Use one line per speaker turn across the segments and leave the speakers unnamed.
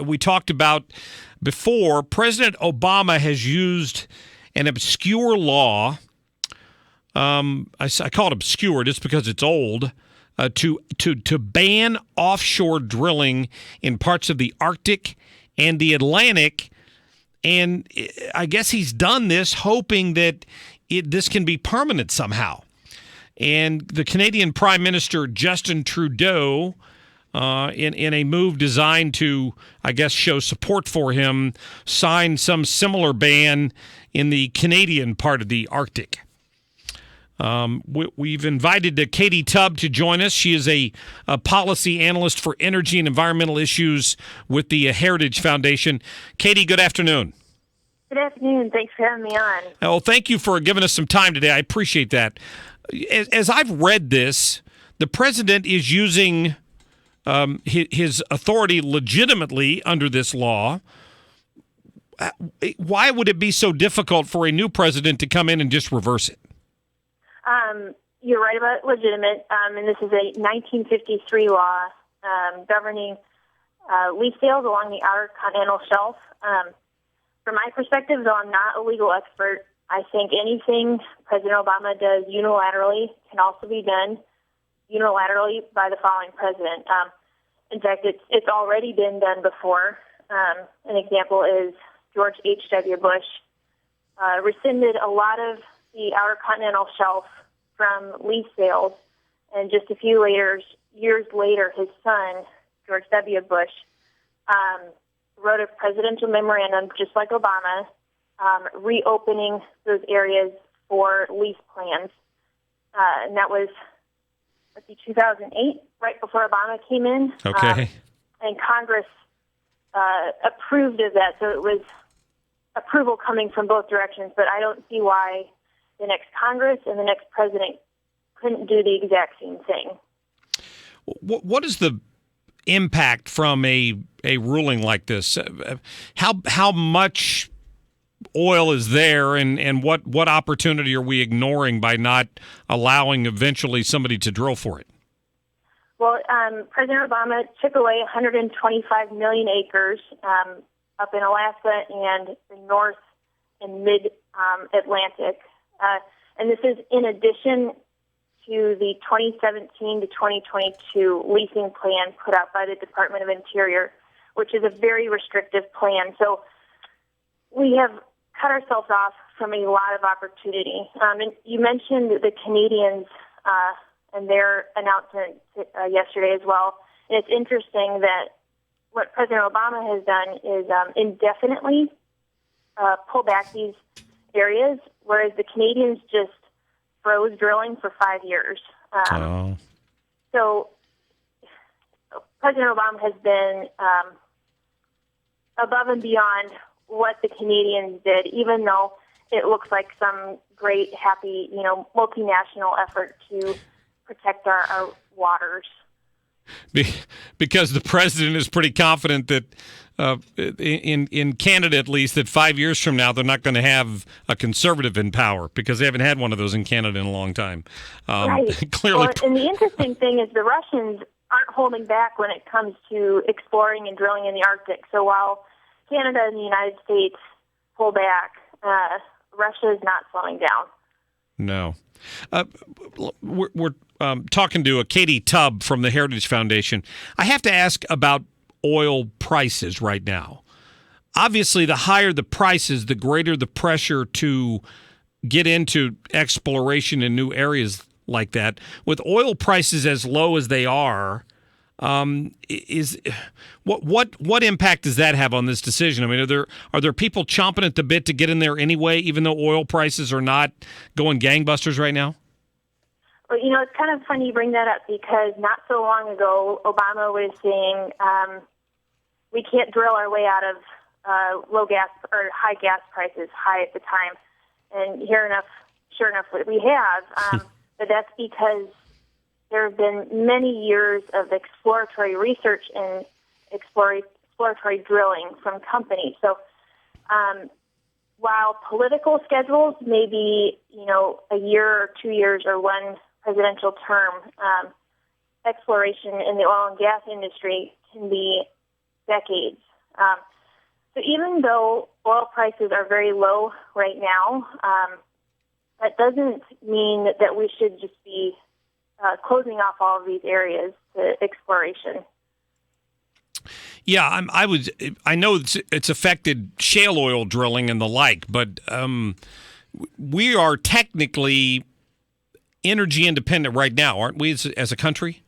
We talked about before, President Obama has used an obscure law. I call it obscure just because it's old, to ban offshore drilling in parts of the Arctic and the Atlantic. And I guess he's done this hoping that this can be permanent somehow. And the Canadian Prime Minister, Justin Trudeau, in a move designed to, I guess, show support for him, signed some similar ban in the Canadian part of the Arctic. We've invited Katie Tubb to join us. She is a policy analyst for energy and environmental issues with the Heritage Foundation. Katie, good afternoon.
Good afternoon. Thanks for having me on.
Oh, thank you for giving us some time today. I appreciate that. As I've read this, the president is using his authority legitimately under this law. Why would it be so difficult for a new president to come in and just reverse it?
You're right about legitimate, and this is a 1953 law governing leaf sales along the Outer Continental Shelf. From my perspective, though I'm not a legal expert, I think anything President Obama does unilaterally can also be done unilaterally by the following president. In fact, it's already been done before. An example is George H.W. Bush rescinded a lot of the Outer Continental Shelf from lease sales, and just a few years later, his son, George W. Bush, wrote a presidential memorandum, just like Obama, reopening those areas for lease plans. And that was, 2008, right before Obama came in.
Okay.
And Congress approved of that, so it was approval coming from both directions, but I don't see why the next Congress and the next president couldn't do the exact same thing.
What is the impact from a ruling like this? How much oil is there, and what opportunity are we ignoring by not allowing eventually somebody to drill for it?
Well, President Obama took away 125 million acres up in Alaska and the North and Mid-Atlantic. And this is in addition to the 2017 to 2022 leasing plan put out by the Department of Interior, which is a very restrictive plan. So we have cut ourselves off from a lot of opportunity. And you mentioned the Canadians and their announcement yesterday as well. And it's interesting that what President Obama has done is indefinitely pull back these areas, whereas the Canadians just froze drilling for 5 years. So President Obama has been above and beyond what the Canadians did, even though it looks like some great, happy, multinational effort to protect our waters.
Because the president is pretty confident that in Canada, at least, that 5 years from now, they're not going to have a conservative in power because they haven't had one of those in Canada in a long time.
Right.
Clearly.
Well, and the interesting thing is the Russians aren't holding back when it comes to exploring and drilling in the Arctic. So while Canada and the United States pull back, Russia is not slowing down.
No. We're talking to Katie Tubb from the Heritage Foundation. I have to ask about oil prices right now. Obviously, the higher the prices, the greater the pressure to get into exploration in new areas like that. With oil prices as low as they are, what impact does that have on this decision? I mean, are there people chomping at the bit to get in there anyway, even though oil prices are not going gangbusters right now?
Well, it's kind of funny you bring that up because not so long ago, Obama was saying we can't drill our way out of low gas or high gas prices, high at the time. And sure enough, we have. But that's because there have been many years of exploratory research and exploratory drilling from companies. So while political schedules may be, a year or 2 years or one presidential term, exploration in the oil and gas industry can be decades. So even though oil prices are very low right now, that doesn't mean that we should just be closing off all of these areas to exploration.
Yeah, I know it's affected shale oil drilling and the like, but we are technically energy independent right now, aren't we, as a country?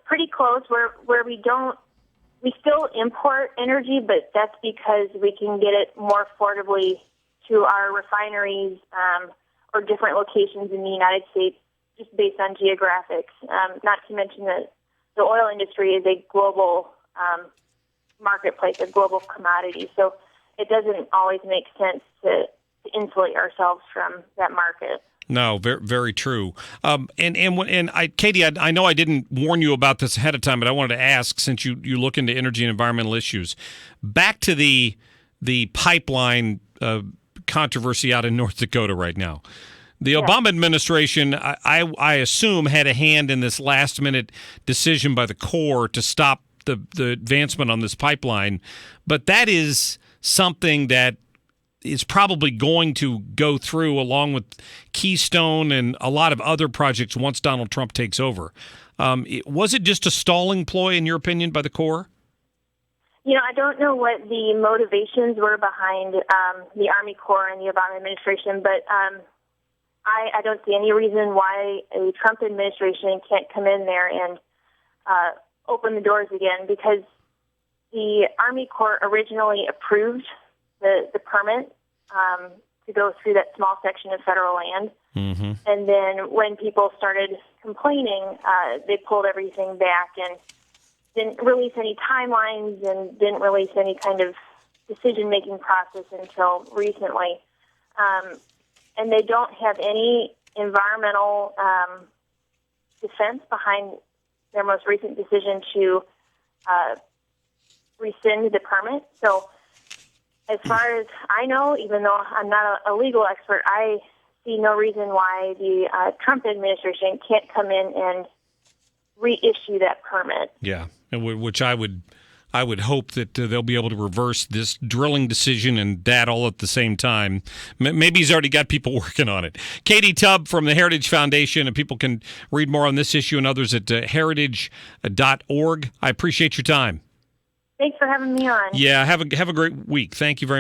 Pretty close. Where we still import energy, but that's because we can get it more affordably to our refineries or different locations in the United States, just based on geographics. Not to mention that the oil industry is a global marketplace, a global commodity. So it doesn't always make sense to insulate ourselves from that market.
No, very, very true. Katie, I know I didn't warn you about this ahead of time, but I wanted to ask, since you look into energy and environmental issues, back to the pipeline controversy out in North Dakota right now. The Obama administration, I assume, had a hand in this last-minute decision by the Corps to stop the advancement on this pipeline, but that is something that is probably going to go through along with Keystone and a lot of other projects once Donald Trump takes over. Was it just a stalling ploy, in your opinion, by the Corps?
I don't know what the motivations were behind the Army Corps and the Obama administration, but I don't see any reason why a Trump administration can't come in there and open the doors again, because the Army Corps originally approved the permit to go through that small section of federal land. Mm-hmm. And then when people started complaining, they pulled everything back and didn't release any timelines and didn't release any kind of decision-making process until recently. And they don't have any environmental defense behind their most recent decision to rescind the permit. So as far as I know, even though I'm not a legal expert, I see no reason why the Trump administration can't come in and reissue that permit.
Yeah, which I would hope that they'll be able to reverse this drilling decision and that all at the same time. Maybe he's already got people working on it. Katie Tubb from the Heritage Foundation, and people can read more on this issue and others at heritage.org. I appreciate your time.
Thanks for having me on.
Yeah, have a great week. Thank you very much.